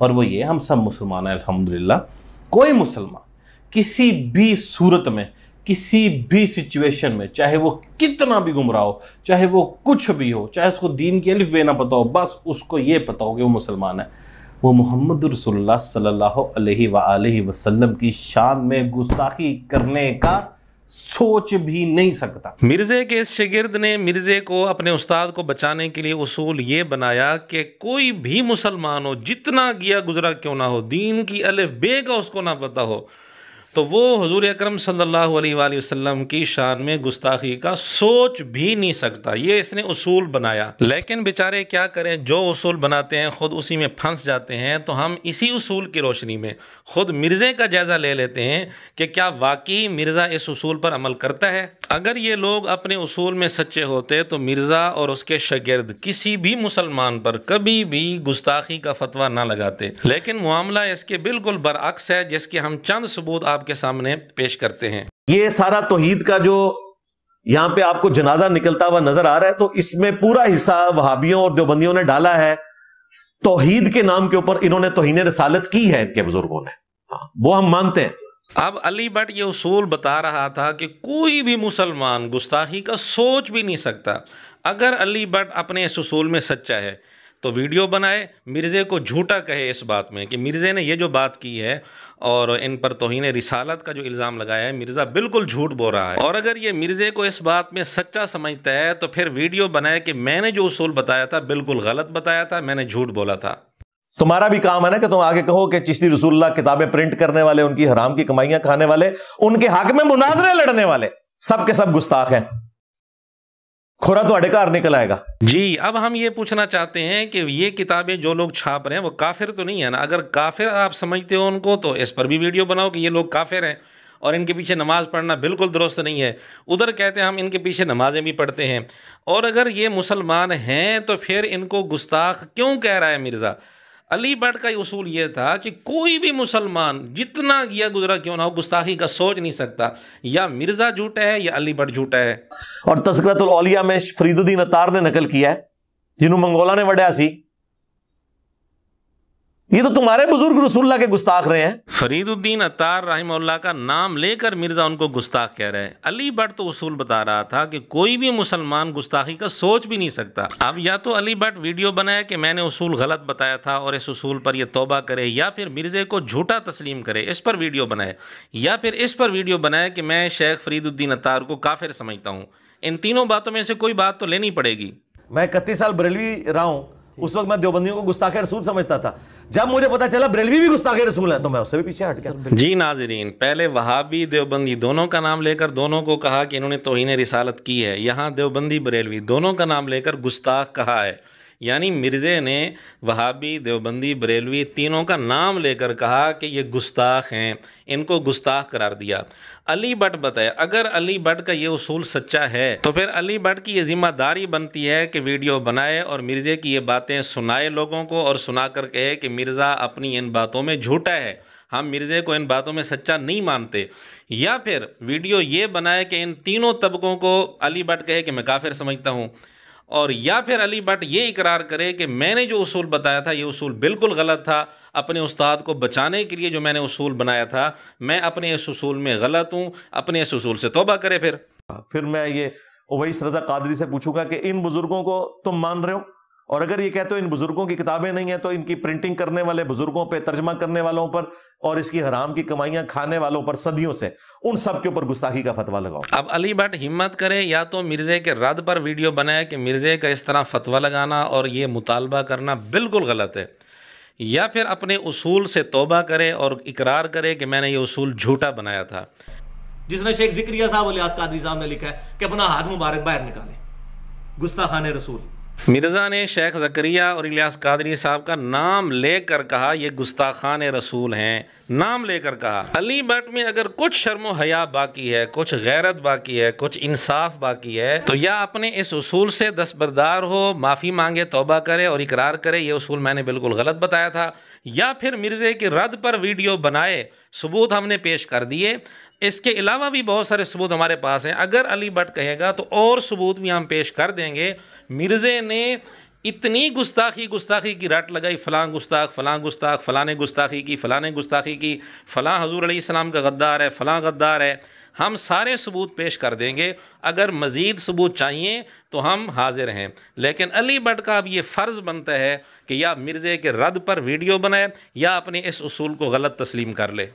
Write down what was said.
और वो ये, हम सब मुसलमान हैं अल्हम्दुलिल्लाह। कोई मुसलमान किसी भी सूरत में, किसी भी सिचुएशन में, चाहे वो कितना भी गुमराह हो, चाहे वो कुछ भी हो, चाहे उसको दीन की अलिफ बे ना पता हो, बस उसको ये पता हो कि वो मुसलमान है, वो मोहम्मद रसूलुल्लाह सल्लल्लाहु अलैहि वसल्लम की शान में गुस्ताखी करने का सोच भी नहीं सकता। मिर्जे के इस शागिर्द ने मिर्जे को अपने उस्ताद को बचाने के लिए उसूल ये बनाया कि कोई भी मुसलमान हो, जितना गिया गुजरा क्यों ना हो, दीन की अलिफ बे का उसको ना पता हो, तो वो हुजूर अकरम सल्लल्लाहु अलैहि वसल्लम की शान में गुस्ताखी का सोच भी नहीं सकता। ये इसने उसूल बनाया। लेकिन बेचारे क्या करें, जो उसूल बनाते हैं खुद उसी में फंस जाते हैं। तो हम इसी उसूल की रोशनी में खुद मिर्ज़े का जायज़ा ले लेते हैं कि क्या वाकई मिर्ज़ा इस उसूल पर अमल करता है। अगर ये लोग अपने उसूल में सच्चे होते तो मिर्ज़ा और उसके शागिर्द किसी भी मुसलमान पर कभी भी गुस्ताखी का फतवा ना लगाते। लेकिन मामला इसके बिल्कुल बरअक्स है, जिसके हम चंद सबूत आपके सामने पेश करते हैं। ये सारा तौहीद का जो यहां पे आपको जनाजा निकलता हुआ नजर आ रहा है, तो इसमें पूरा हिस्सा वहाबियों और देवबंदियों ने डाला है। तौहीद के नाम के ऊपर इन्होंने तौहीन रिसालत की है इनके बुजुर्गों ने, वो हम मानते हैं। अब अली भट्ट ये उसूल बता रहा था कि कोई भी मुसलमान गुस्ताखी का सोच भी नहीं सकता। अगर अली भट्ट अपने इस उसूल में सच्चा है तो वीडियो बनाए, मिर्ज़े को झूठा कहे इस बात में कि मिर्ज़े ने ये जो बात की है और इन पर तौहीन रिसालत का जो इल्ज़ाम लगाया है, मिर्ज़ा बिल्कुल झूठ बोल रहा है। और अगर ये मिर्ज़े को इस बात में सच्चा समझता है तो फिर वीडियो बनाए कि मैंने जो उसूल बताया था बिल्कुल गलत बताया था, मैंने झूठ बोला था। तुम्हारा भी काम है ना कि तुम आगे कहो कि चिश्ती रसूलुल्लाह किताबें प्रिंट करने वाले, उनकी हराम की कमाइयां खाने वाले, उनके हक में मुनाजरे लड़ने वाले सब के सब गुस्ताख हैं। खुरा तो अड़ेकार निकल आएगा। जी, अब हम ये पूछना चाहते हैं कि ये किताबें जो लोग छाप रहे हैं वो काफिर तो नहीं है ना? अगर काफिर आप समझते हो उनको तो इस पर भी वीडियो बनाओ कि ये लोग काफिर हैं और इनके पीछे नमाज पढ़ना बिल्कुल दुरुस्त नहीं है। उधर कहते हैं हम इनके पीछे नमाजें भी पढ़ते हैं। और अगर ये मुसलमान हैं तो फिर इनको गुस्ताख क्यों कह रहा है मिर्ज़ा? अली भट्ट का उसूल ये था कि कोई भी मुसलमान जितना गिया गुजरा क्यों ना हो, गुस्ताखी का सोच नहीं सकता। या मिर्ज़ा झूठा है या अली भट्ट झूठा है। और तज़किरतुल औलिया में फरीदुद्दीन अत्तार ने नकल किया है, जिन्हों मंगोला ने वड्या सी। ये तो तुम्हारे बुजुर्ग रसूलुल्लाह के गुस्ताख रहे हैं। फरीदुद्दीन अत्तार रहमहुल्लाह का नाम लेकर मिर्ज़ा उनको गुस्ताख कह रहे हैं। अली भट्ट तो उसूल बता रहा था कि कोई भी मुसलमान गुस्ताखी का सोच भी नहीं सकता। अब या तो अली भट्ट वीडियो बनाए कि मैंने उसूल गलत बताया था और इस उसूल पर यह तौबा करे, या फिर मिर्ज़े को झूठा तस्लीम करे, इस पर वीडियो बनाए, या फिर इस पर वीडियो बनाए कि मैं शेख फरीदुद्दीन अत्तार को काफिर समझता हूँ। इन तीनों बातों में से कोई बात तो लेनी पड़ेगी। मैं 31 साल बरेलवी रहा हूं, उस वक्त मैं देवबंदियों को गुस्ताखे रसूल समझता था। जब मुझे पता चला बरेलवी भी गुस्ताखे रसूल है तो मैं उससे भी पीछे हट गया। जी नाज़रीन, पहले वहाबी देवबंदी दोनों का नाम लेकर दोनों को कहा कि इन्होंने तौहीन रिसालत की है। यहाँ देवबंदी बरेलवी दोनों का नाम लेकर गुस्ताख कहा है। यानी मिर्ज़े ने वहाबी देवबंदी बरेलवी तीनों का नाम लेकर कहा कि ये गुस्ताख हैं, इनको गुस्ताख करार दिया। अली भट्ट बताए, अगर अली भट्ट का ये उसूल सच्चा है तो फिर अली भट्ट की ये जिम्मेदारी बनती है कि वीडियो बनाए और मिर्ज़े की ये बातें सुनाए लोगों को, और सुनाकर कहे कि मिर्ज़ा अपनी इन बातों में झूठा है, हम मिर्ज़े को इन बातों में सच्चा नहीं मानते। या फिर वीडियो ये बनाए कि इन तीनों तबकों को अली भट्ट कहे कि मैं काफिर समझता हूँ, और या फिर अली भट्ट ये इकरार करे कि मैंने जो उसूल बताया था ये उसूल बिल्कुल गलत था। अपने उस्ताद को बचाने के लिए जो मैंने उसूल बनाया था, मैं अपने इस उसूल में गलत हूँ, अपने इस उसूल से तौबा करे। फिर मैं ये उवैस रज़ा कादरी से पूछूंगा कि इन बुजुर्गों को तुम मान रहे हो, और अगर ये कहते हो इन बुजुर्गों की किताबें नहीं है तो इनकी प्रिंटिंग करने वाले बुजुर्गों पे, तर्जमा करने वालों पर और इसकी हराम की कमाइयां खाने वालों पर सदियों से, उन सब के ऊपर गुस्ताखी का फतवा लगाओ। अब अली भट्ट हिम्मत करे या तो मिर्ज़े के रद्द पर वीडियो बनाए कि मिर्ज़े का इस तरह फतवा लगाना और ये मुतालबा करना बिल्कुल गलत है, या फिर अपने उसूल से तौबा करे और इकरार करे कि मैंने ये उसूल झूठा बनाया था। जिसने शेख ज़िक्रिया साहब इलियास कादरी साहब ने लिखा है कि अपना हाथ मुबारक बाहर निकाले, गुस्ताखाने रसूल। मिर्ज़ा ने शेख ज़करिया और इलियास कादरी साहब का नाम लेकर कहा ये गुस्ताखान रसूल हैं, नाम लेकर कहा। अली भट्ट में अगर कुछ शर्म हया बाकी है, कुछ गैरत बाकी है, कुछ इंसाफ बाकी है, तो या अपने इस उसूल से दस्तबरदार हो, माफ़ी मांगे, तौबा करे और इकरार करे ये उसूल मैंने बिल्कुल गलत बताया था, या फिर मिर्ज़े के रद्द पर वीडियो बनाए। सबूत हमने पेश कर दिए, इसके अलावा भी बहुत सारे सबूत हमारे पास हैं। अगर अली भट्ट कहेगा तो और सबूत भी हम पेश कर देंगे। मिर्ज़े ने इतनी गुस्ताखी की रट लगाई, फ़लाँ गुस्ताख, फ़लाँ ने गुस्ताखी की, फ़लाँ ने गुस्ताखी की, फ़लाँ हज़ूर अलैहिस्सलाम का गद्दार है, फ़लाँ गद्दार है। हम सारे सबूत पेश कर देंगे, अगर मज़ीद सबूत चाहिए तो हम हाजिर हैं। लेकिन अली भट्ट का अब ये फ़र्ज़ बनता है कि या मिर्ज़े के रद्द पर वीडियो बनाए या अपने इस उसूल को गलत तस्लीम कर ले।